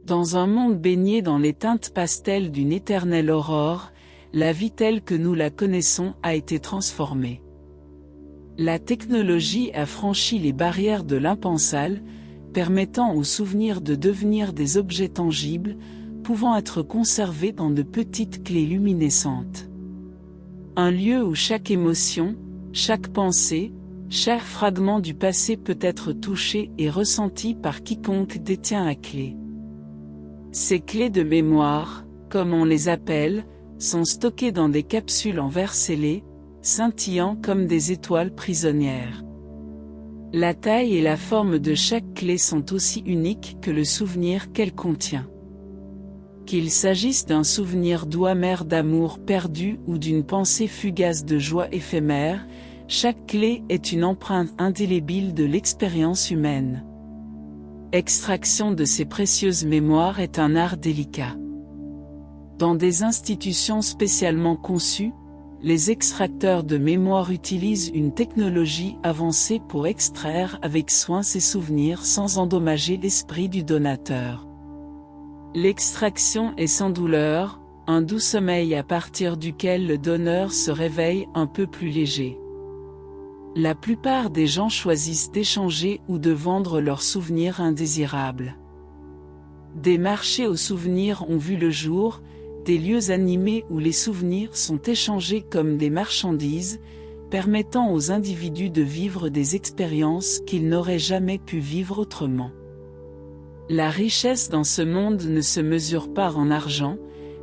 Dans un monde baigné dans les teintes pastel d'une éternelle aurore, la vie telle que nous la connaissons a été transformée. La technologie a franchi les barrières de l'impensable, permettant aux souvenirs de devenir des objets tangibles, pouvant être conservés dans de petites clés luminescentes. Un lieu où chaque émotion, chaque pensée, chaque fragment du passé peut être touché et ressenti par quiconque détient la clé. Ces clés de mémoire, comme on les appelle, sont stockées dans des capsules en verre scellé, scintillant comme des étoiles prisonnières. La taille et la forme de chaque clé sont aussi uniques que le souvenir qu'elle contient. Qu'il s'agisse d'un souvenir doux amer d'amour perdu ou d'une pensée fugace de joie éphémère, chaque clé est une empreinte indélébile de l'expérience humaine. Extraction de ces précieuses mémoires est un art délicat. Dans des institutions spécialement conçues, les extracteurs de mémoire utilisent une technologie avancée pour extraire avec soin ces souvenirs sans endommager l'esprit du donateur. L'extraction est sans douleur, un doux sommeil à partir duquel le donneur se réveille un peu plus léger. La plupart des gens choisissent d'échanger ou de vendre leurs souvenirs indésirables. Des marchés aux souvenirs ont vu le jour, des lieux animés où les souvenirs sont échangés comme des marchandises, permettant aux individus de vivre des expériences qu'ils n'auraient jamais pu vivre autrement. La richesse dans ce monde ne se mesure pas en argent,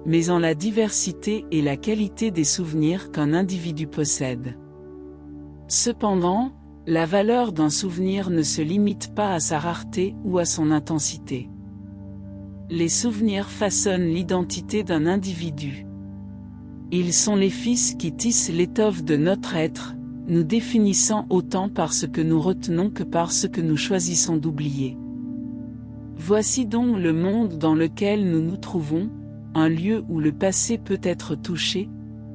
mais en la diversité et la qualité des souvenirs qu'un individu possède. Cependant, la valeur d'un souvenir ne se limite pas à sa rareté ou à son intensité. Les souvenirs façonnent l'identité d'un individu. Ils sont les fils qui tissent l'étoffe de notre être, nous définissant autant par ce que nous retenons que par ce que nous choisissons d'oublier. Voici donc le monde dans lequel nous nous trouvons, un lieu où le passé peut être touché,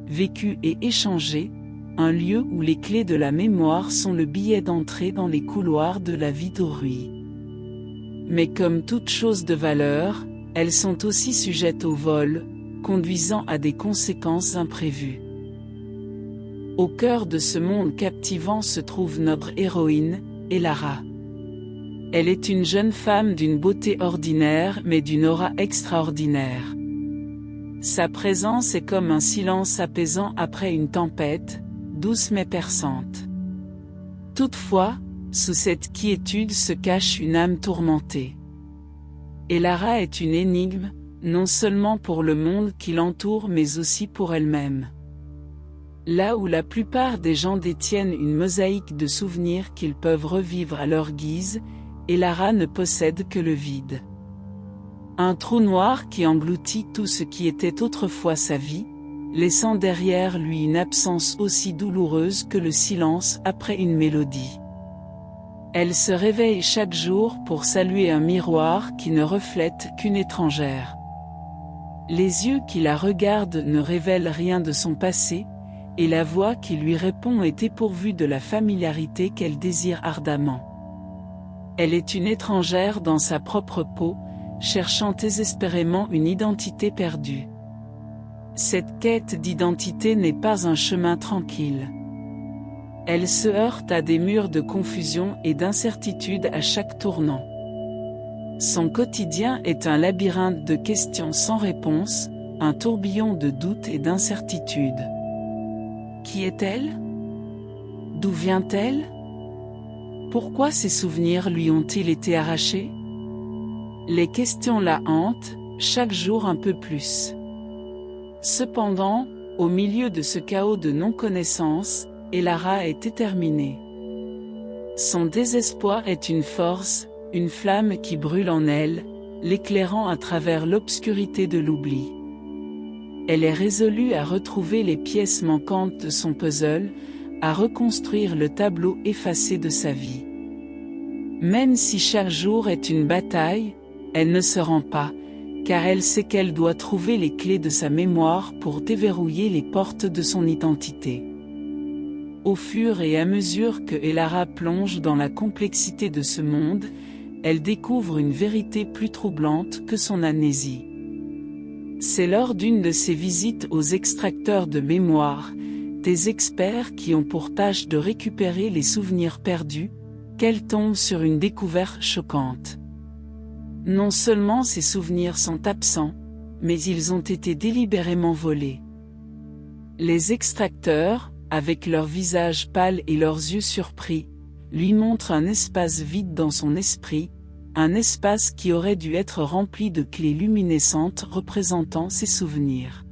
vécu et échangé, un lieu où les clés de la mémoire sont le billet d'entrée dans les couloirs de la vie d'autrui. Mais comme toute chose de valeur, elles sont aussi sujettes au vol, conduisant à des conséquences imprévues. Au cœur de ce monde captivant se trouve notre héroïne, Elara. Elle est une jeune femme d'une beauté ordinaire mais d'une aura extraordinaire. Sa présence est comme un silence apaisant après une tempête, douce mais perçante. Toutefois, sous cette quiétude se cache une âme tourmentée. Elara est une énigme, non seulement pour le monde qui l'entoure mais aussi pour elle-même. Là où la plupart des gens détiennent une mosaïque de souvenirs qu'ils peuvent revivre à leur guise, Elara ne possède que le vide. Un trou noir qui engloutit tout ce qui était autrefois sa vie, laissant derrière lui une absence aussi douloureuse que le silence après une mélodie. Elle se réveille chaque jour pour saluer un miroir qui ne reflète qu'une étrangère. Les yeux qui la regardent ne révèlent rien de son passé, et la voix qui lui répond est dépourvue de la familiarité qu'elle désire ardemment. Elle est une étrangère dans sa propre peau, cherchant désespérément une identité perdue. Cette quête d'identité n'est pas un chemin tranquille. Elle se heurte à des murs de confusion et d'incertitude à chaque tournant. Son quotidien est un labyrinthe de questions sans réponse, un tourbillon de doutes et d'incertitudes. Qui est-elle? D'où vient-elle? Pourquoi ses souvenirs lui ont-ils été arrachés? Les questions la hantent, chaque jour un peu plus. Cependant, au milieu de ce chaos de non-connaissance, Elara est déterminée. Son désespoir est une force, une flamme qui brûle en elle, l'éclairant à travers l'obscurité de l'oubli. Elle est résolue à retrouver les pièces manquantes de son puzzle, à reconstruire le tableau effacé de sa vie. Même si chaque jour est une bataille, elle ne se rend pas, car elle sait qu'elle doit trouver les clés de sa mémoire pour déverrouiller les portes de son identité. Au fur et à mesure que Elara plonge dans la complexité de ce monde, elle découvre une vérité plus troublante que son amnésie. C'est lors d'une de ses visites aux extracteurs de mémoire, des experts qui ont pour tâche de récupérer les souvenirs perdus, qu'elle tombe sur une découverte choquante. Non seulement ces souvenirs sont absents, mais ils ont été délibérément volés. Les extracteurs, avec leurs visages pâles et leurs yeux surpris, lui montrent un espace vide dans son esprit, un espace qui aurait dû être rempli de clés luminescentes représentant ses souvenirs.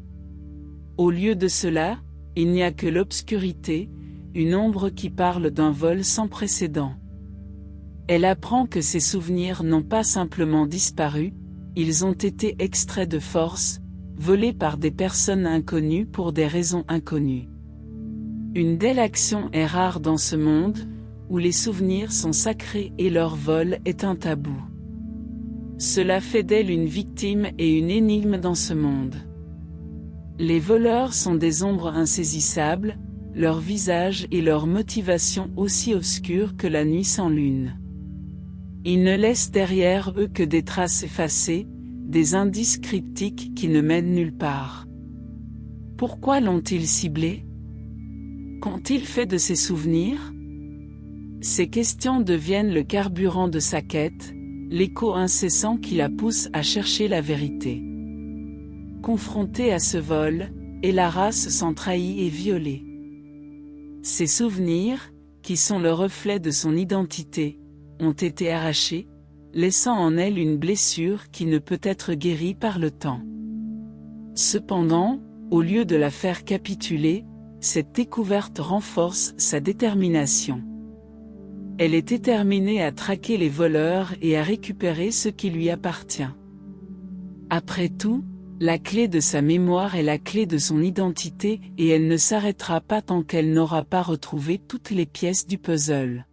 Au lieu de cela, il n'y a que l'obscurité, une ombre qui parle d'un vol sans précédent. Elle apprend que ses souvenirs n'ont pas simplement disparu, ils ont été extraits de force, volés par des personnes inconnues pour des raisons inconnues. Une telle action est rare dans ce monde, où les souvenirs sont sacrés et leur vol est un tabou. Cela fait d'elle une victime et une énigme dans ce monde. Les voleurs sont des ombres insaisissables, leur visage et leur motivation aussi obscures que la nuit sans lune. Ils ne laissent derrière eux que des traces effacées, des indices cryptiques qui ne mènent nulle part. Pourquoi l'ont-ils ciblé? Qu'ont-ils fait de ses souvenirs? Ces questions deviennent le carburant de sa quête, l'écho incessant qui la pousse à chercher la vérité. Confrontée à ce vol, Elara se sent trahie et violée. Ses souvenirs, qui sont le reflet de son identité, ont été arrachés, laissant en elle une blessure qui ne peut être guérie par le temps. Cependant, au lieu de la faire capituler, cette découverte renforce sa détermination. Elle est déterminée à traquer les voleurs et à récupérer ce qui lui appartient. Après tout, la clé de sa mémoire est la clé de son identité et elle ne s'arrêtera pas tant qu'elle n'aura pas retrouvé toutes les pièces du puzzle.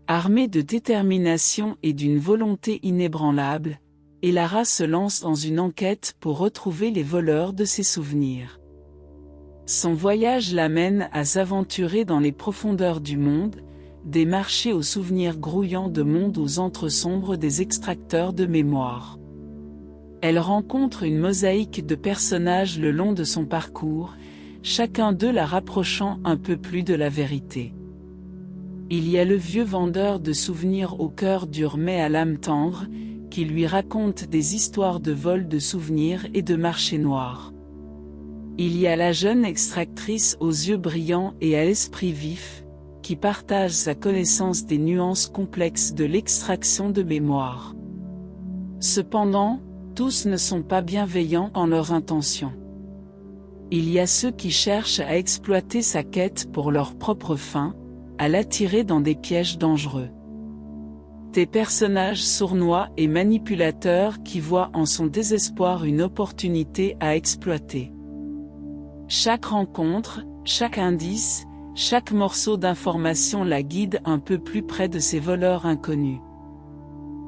Armée de détermination et d'une volonté inébranlable, Elara se lance dans une enquête pour retrouver les voleurs de ses souvenirs. Son voyage l'amène à s'aventurer dans les profondeurs du monde, des marchés aux souvenirs grouillants de monde aux antres sombres des extracteurs de mémoire. Elle rencontre une mosaïque de personnages le long de son parcours, chacun d'eux la rapprochant un peu plus de la vérité. Il y a le vieux vendeur de souvenirs au cœur dur mais à l'âme tendre, qui lui raconte des histoires de vol de souvenirs et de marché noir. Il y a la jeune extractrice aux yeux brillants et à l'esprit vif, qui partage sa connaissance des nuances complexes de l'extraction de mémoire. Cependant, tous ne sont pas bienveillants en leurs intentions. Il y a ceux qui cherchent à exploiter sa quête pour leur propre fin, à l'attirer dans des pièges dangereux. Des personnages sournois et manipulateurs qui voient en son désespoir une opportunité à exploiter. Chaque rencontre, chaque indice, chaque morceau d'information la guide un peu plus près de ces voleurs inconnus.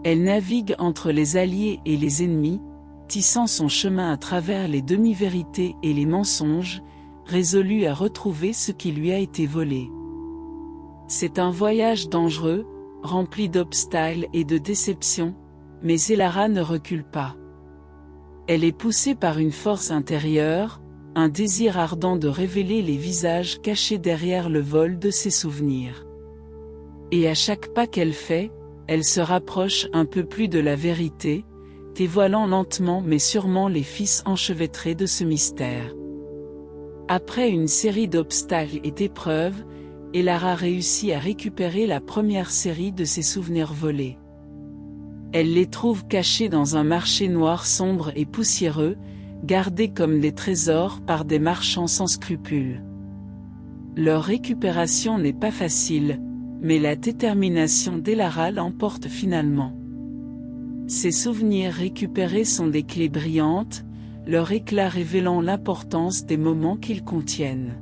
Elle navigue entre les alliés et les ennemis, tissant son chemin à travers les demi-vérités et les mensonges, résolue à retrouver ce qui lui a été volé. C'est un voyage dangereux, rempli d'obstacles et de déceptions, mais Elara ne recule pas. Elle est poussée par une force intérieure, un désir ardent de révéler les visages cachés derrière le vol de ses souvenirs. Et à chaque pas qu'elle fait, elle se rapproche un peu plus de la vérité, dévoilant lentement mais sûrement les fils enchevêtrés de ce mystère. Après une série d'obstacles et d'épreuves, Elara réussit à récupérer la première série de ses souvenirs volés. Elle les trouve cachés dans un marché noir sombre et poussiéreux, gardés comme des trésors par des marchands sans scrupules. Leur récupération n'est pas facile, mais la détermination d'Elara l'emporte finalement. Ces souvenirs récupérés sont des clés brillantes, leur éclat révélant l'importance des moments qu'ils contiennent.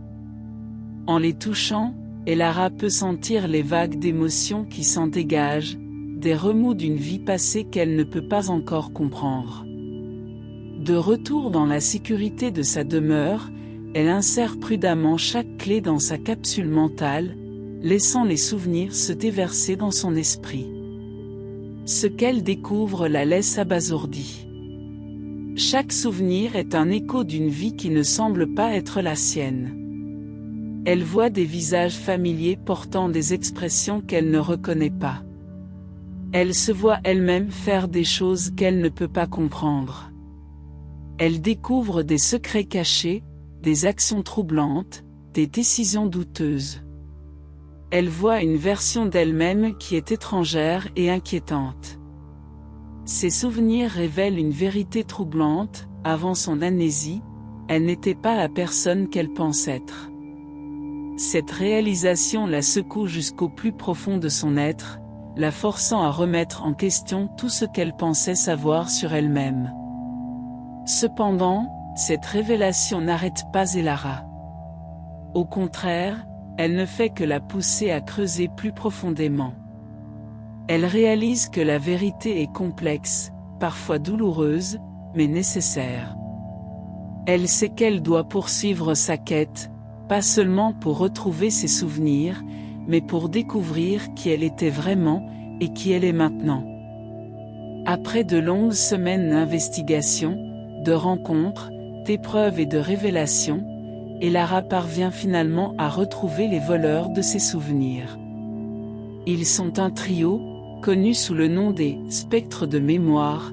En les touchant, Elara peut sentir les vagues d'émotions qui s'en dégagent, des remous d'une vie passée qu'elle ne peut pas encore comprendre. De retour dans la sécurité de sa demeure, elle insère prudemment chaque clé dans sa capsule mentale, laissant les souvenirs se déverser dans son esprit. Ce qu'elle découvre la laisse abasourdie. Chaque souvenir est un écho d'une vie qui ne semble pas être la sienne. Elle voit des visages familiers portant des expressions qu'elle ne reconnaît pas. Elle se voit elle-même faire des choses qu'elle ne peut pas comprendre. Elle découvre des secrets cachés, des actions troublantes, des décisions douteuses. Elle voit une version d'elle-même qui est étrangère et inquiétante. Ses souvenirs révèlent une vérité troublante: avant son amnésie, elle n'était pas la personne qu'elle pense être. Cette réalisation la secoue jusqu'au plus profond de son être, la forçant à remettre en question tout ce qu'elle pensait savoir sur elle-même. Cependant, cette révélation n'arrête pas Elara. Au contraire, elle ne fait que la pousser à creuser plus profondément. Elle réalise que la vérité est complexe, parfois douloureuse, mais nécessaire. Elle sait qu'elle doit poursuivre sa quête, pas seulement pour retrouver ses souvenirs, mais pour découvrir qui elle était vraiment, et qui elle est maintenant. Après de longues semaines d'investigation, de rencontres, d'épreuves et de révélations, Elara parvient finalement à retrouver les voleurs de ses souvenirs. Ils sont un trio, connu sous le nom des « spectres de mémoire »,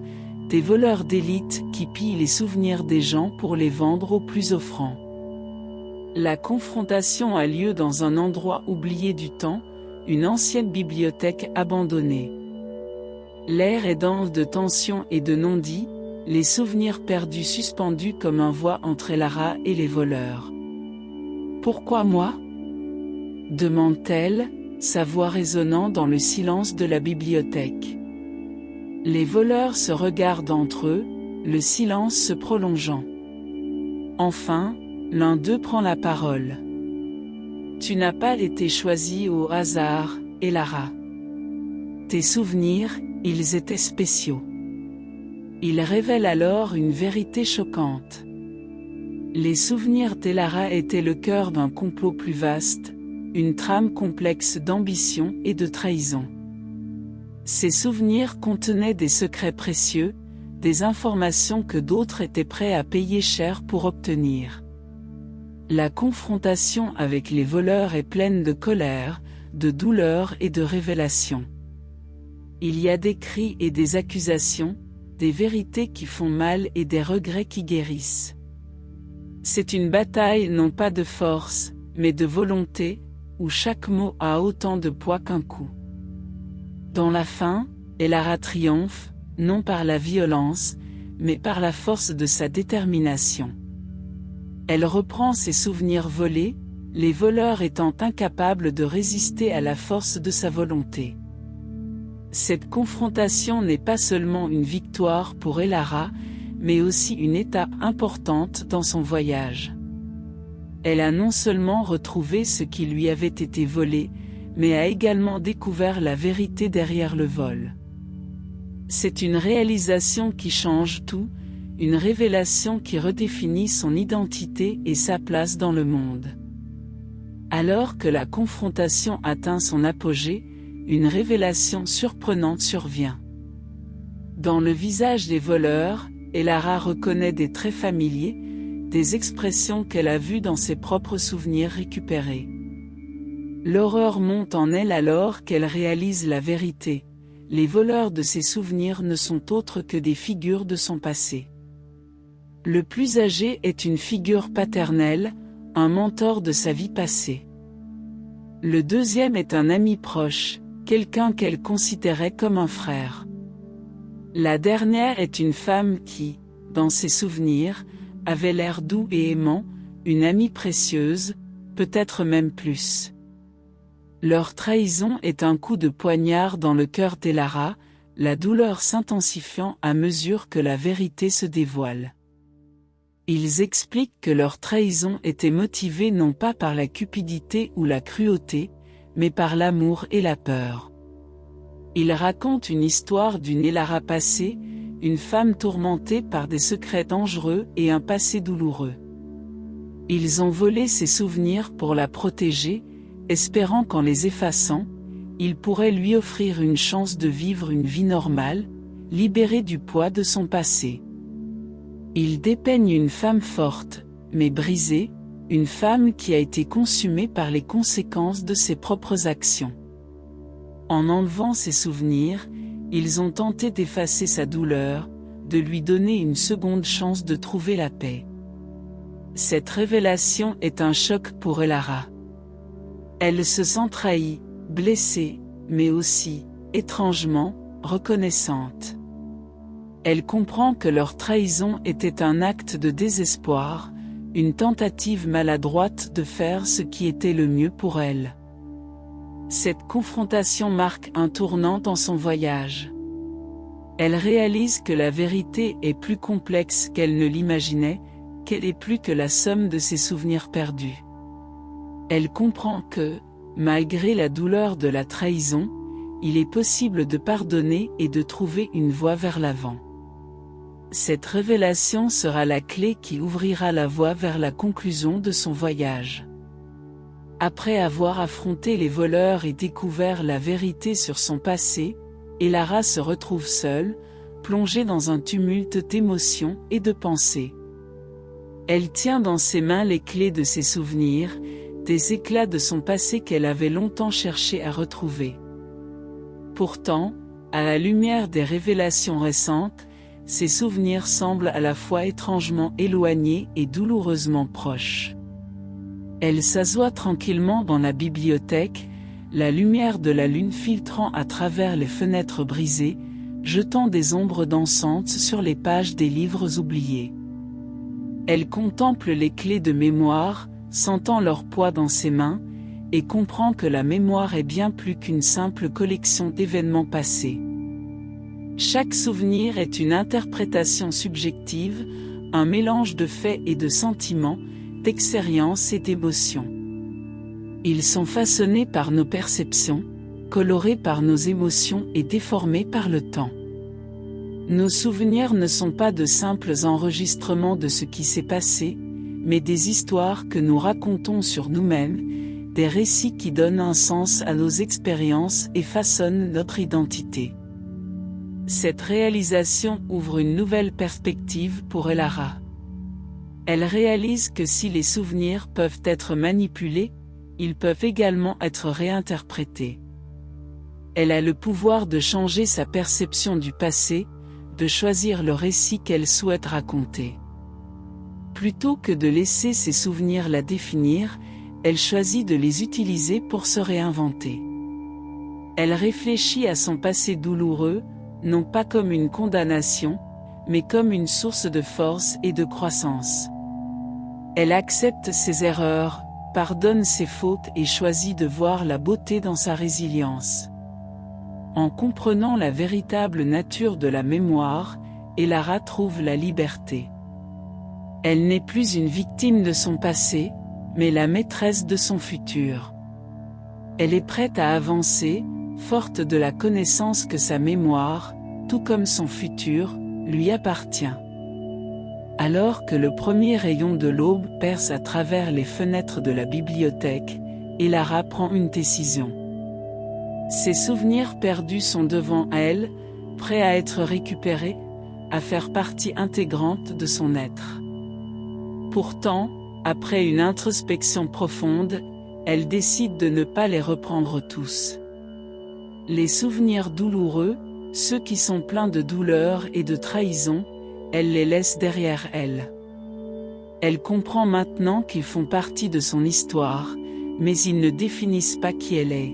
des voleurs d'élite qui pillent les souvenirs des gens pour les vendre aux plus offrants. La confrontation a lieu dans un endroit oublié du temps, une ancienne bibliothèque abandonnée. L'air est dense de tension et de non-dits, les souvenirs perdus suspendus comme un voile entre Elara et les voleurs. « Pourquoi moi ?» demande-t-elle, sa voix résonnant dans le silence de la bibliothèque. Les voleurs se regardent entre eux, le silence se prolongeant. Enfin, l'un d'eux prend la parole. « Tu n'as pas été choisi au hasard, Elara. Tes souvenirs, ils étaient spéciaux. » Il révèle alors une vérité choquante. Les souvenirs d'Elara étaient le cœur d'un complot plus vaste, une trame complexe d'ambition et de trahison. Ces souvenirs contenaient des secrets précieux, des informations que d'autres étaient prêts à payer cher pour obtenir. La confrontation avec les voleurs est pleine de colère, de douleur et de révélations. Il y a des cris et des accusations, des vérités qui font mal et des regrets qui guérissent. C'est une bataille non pas de force, mais de volonté, où chaque mot a autant de poids qu'un coup. Dans la fin, Elara triomphe, non par la violence, mais par la force de sa détermination. Elle reprend ses souvenirs volés, les voleurs étant incapables de résister à la force de sa volonté. Cette confrontation n'est pas seulement une victoire pour Elara, mais aussi une étape importante dans son voyage. Elle a non seulement retrouvé ce qui lui avait été volé, mais a également découvert la vérité derrière le vol. C'est une réalisation qui change tout, une révélation qui redéfinit son identité et sa place dans le monde. Alors que la confrontation atteint son apogée, une révélation surprenante survient. Dans le visage des voleurs, Elara reconnaît des traits familiers, des expressions qu'elle a vues dans ses propres souvenirs récupérés. L'horreur monte en elle alors qu'elle réalise la vérité. Les voleurs de ses souvenirs ne sont autres que des figures de son passé. Le plus âgé est une figure paternelle, un mentor de sa vie passée. Le deuxième est un ami proche, quelqu'un qu'elle considérait comme un frère. La dernière est une femme qui, dans ses souvenirs, avait l'air doux et aimant, une amie précieuse, peut-être même plus. Leur trahison est un coup de poignard dans le cœur d'Elara, la douleur s'intensifiant à mesure que la vérité se dévoile. Ils expliquent que leur trahison était motivée non pas par la cupidité ou la cruauté, mais par l'amour et la peur. Ils racontent une histoire d'une Elara passée, une femme tourmentée par des secrets dangereux et un passé douloureux. Ils ont volé ses souvenirs pour la protéger, espérant qu'en les effaçant, il pourrait lui offrir une chance de vivre une vie normale, libérée du poids de son passé. Il dépeigne une femme forte, mais brisée, une femme qui a été consumée par les conséquences de ses propres actions. En enlevant ses souvenirs, ils ont tenté d'effacer sa douleur, de lui donner une seconde chance de trouver la paix. Cette révélation est un choc pour Elara. Elle se sent trahie, blessée, mais aussi, étrangement, reconnaissante. Elle comprend que leur trahison était un acte de désespoir, une tentative maladroite de faire ce qui était le mieux pour elle. Cette confrontation marque un tournant dans son voyage. Elle réalise que la vérité est plus complexe qu'elle ne l'imaginait, qu'elle est plus que la somme de ses souvenirs perdus. Elle comprend que, malgré la douleur de la trahison, il est possible de pardonner et de trouver une voie vers l'avant. Cette révélation sera la clé qui ouvrira la voie vers la conclusion de son voyage. Après avoir affronté les voleurs et découvert la vérité sur son passé, Elara se retrouve seule, plongée dans un tumulte d'émotions et de pensées. Elle tient dans ses mains les clés de ses souvenirs, des éclats de son passé qu'elle avait longtemps cherché à retrouver. Pourtant, à la lumière des révélations récentes, ses souvenirs semblent à la fois étrangement éloignés et douloureusement proches. Elle s'assoit tranquillement dans la bibliothèque, la lumière de la lune filtrant à travers les fenêtres brisées, jetant des ombres dansantes sur les pages des livres oubliés. Elle contemple les clés de mémoire, sentant leur poids dans ses mains, et comprend que la mémoire est bien plus qu'une simple collection d'événements passés. Chaque souvenir est une interprétation subjective, un mélange de faits et de sentiments, d'expériences et d'émotions. Ils sont façonnés par nos perceptions, colorés par nos émotions et déformés par le temps. Nos souvenirs ne sont pas de simples enregistrements de ce qui s'est passé, mais des histoires que nous racontons sur nous-mêmes, des récits qui donnent un sens à nos expériences et façonnent notre identité. Cette réalisation ouvre une nouvelle perspective pour Elara. Elle réalise que si les souvenirs peuvent être manipulés, ils peuvent également être réinterprétés. Elle a le pouvoir de changer sa perception du passé, de choisir le récit qu'elle souhaite raconter. Plutôt que de laisser ses souvenirs la définir, elle choisit de les utiliser pour se réinventer. Elle réfléchit à son passé douloureux, non pas comme une condamnation, mais comme une source de force et de croissance. Elle accepte ses erreurs, pardonne ses fautes et choisit de voir la beauté dans sa résilience. En comprenant la véritable nature de la mémoire, Elara trouve la liberté. Elle n'est plus une victime de son passé, mais la maîtresse de son futur. Elle est prête à avancer, forte de la connaissance que sa mémoire, tout comme son futur, lui appartient. Alors que le premier rayon de l'aube perce à travers les fenêtres de la bibliothèque, Elara prend une décision. Ses souvenirs perdus sont devant elle, prêts à être récupérés, à faire partie intégrante de son être. Pourtant, après une introspection profonde, elle décide de ne pas les reprendre tous. Les souvenirs douloureux, ceux qui sont pleins de douleur et de trahison, elle les laisse derrière elle. Elle comprend maintenant qu'ils font partie de son histoire, mais ils ne définissent pas qui elle est.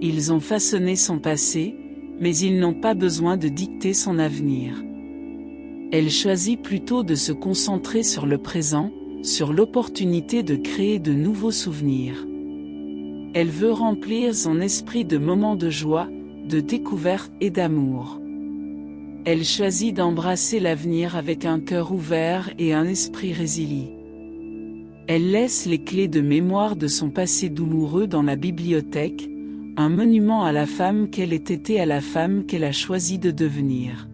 Ils ont façonné son passé, mais ils n'ont pas besoin de dicter son avenir. Elle choisit plutôt de se concentrer sur le présent, sur l'opportunité de créer de nouveaux souvenirs. Elle veut remplir son esprit de moments de joie, de découverte et d'amour. Elle choisit d'embrasser l'avenir avec un cœur ouvert et un esprit résilient. Elle laisse les clés de mémoire de son passé douloureux dans la bibliothèque, un monument à la femme qu'elle était et à la femme qu'elle a choisi de devenir.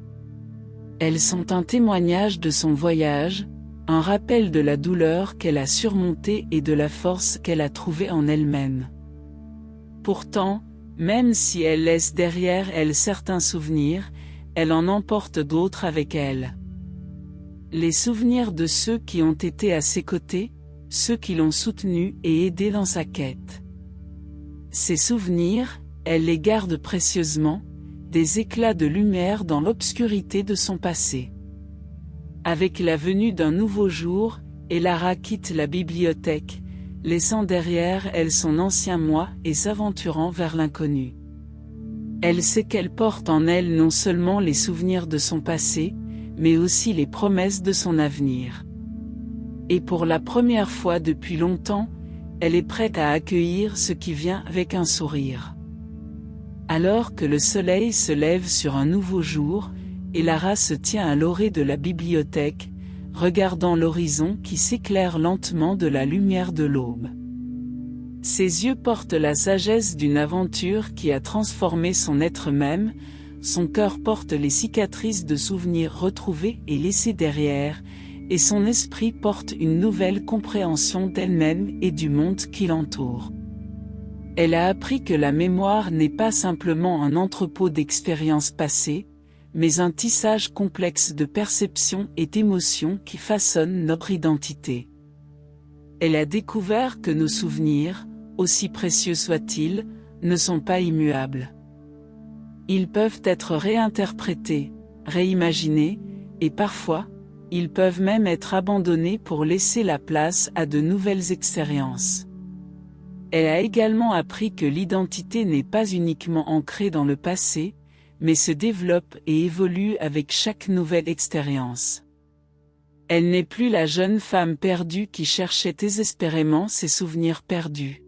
Elles sont un témoignage de son voyage, un rappel de la douleur qu'elle a surmontée et de la force qu'elle a trouvée en elle-même. Pourtant, Même si elle laisse derrière elle certains souvenirs, elle en emporte d'autres avec elle. Les souvenirs de ceux qui ont été à ses côtés, ceux qui l'ont soutenu et aidé dans sa quête. Ces souvenirs, elle les garde précieusement, des éclats de lumière dans l'obscurité de son passé. Avec la venue d'un nouveau jour, Elara quitte la bibliothèque, laissant derrière elle son ancien moi et s'aventurant vers l'inconnu. Elle sait qu'elle porte en elle non seulement les souvenirs de son passé, mais aussi les promesses de son avenir. Et pour la première fois depuis longtemps, elle est prête à accueillir ce qui vient avec un sourire. Alors que le soleil se lève sur un nouveau jour, Elara se tient à l'orée de la bibliothèque, regardant l'horizon qui s'éclaire lentement de la lumière de l'aube. Ses yeux portent la sagesse d'une aventure qui a transformé son être même, son cœur porte les cicatrices de souvenirs retrouvés et laissés derrière, et son esprit porte une nouvelle compréhension d'elle-même et du monde qui l'entoure. Elle a appris que la mémoire n'est pas simplement un entrepôt d'expériences passées, mais un tissage complexe de perceptions et d'émotions qui façonnent notre identité. Elle a découvert que nos souvenirs, aussi précieux soient-ils, ne sont pas immuables. Ils peuvent être réinterprétés, réimaginés, et parfois, ils peuvent même être abandonnés pour laisser la place à de nouvelles expériences. Elle a également appris que l'identité n'est pas uniquement ancrée dans le passé, mais se développe et évolue avec chaque nouvelle expérience. Elle n'est plus la jeune femme perdue qui cherchait désespérément ses souvenirs perdus.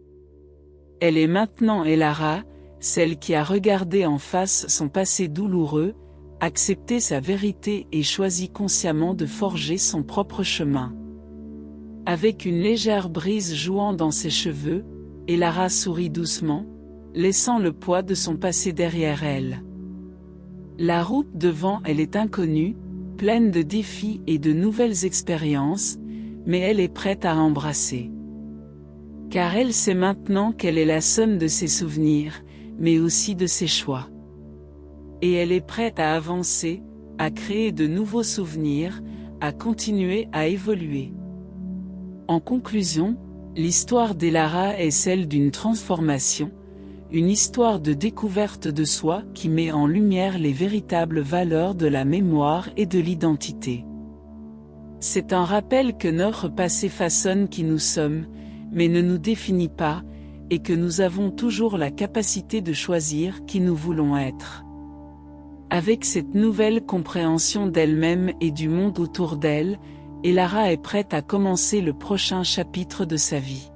Elle est maintenant Elara, celle qui a regardé en face son passé douloureux, accepté sa vérité et choisi consciemment de forger son propre chemin. Avec une légère brise jouant dans ses cheveux, Elara sourit doucement, laissant le poids de son passé derrière elle. La route devant elle est inconnue, pleine de défis et de nouvelles expériences, mais elle est prête à embrasser. Car elle sait maintenant qu'elle est la somme de ses souvenirs, mais aussi de ses choix. Et elle est prête à avancer, à créer de nouveaux souvenirs, à continuer à évoluer. En conclusion, l'histoire d'Elara est celle d'une transformation, une histoire de découverte de soi qui met en lumière les véritables valeurs de la mémoire et de l'identité. C'est un rappel que notre passé façonne qui nous sommes, mais ne nous définit pas, et que nous avons toujours la capacité de choisir qui nous voulons être. Avec cette nouvelle compréhension d'elle-même et du monde autour d'elle, Elara est prête à commencer le prochain chapitre de sa vie.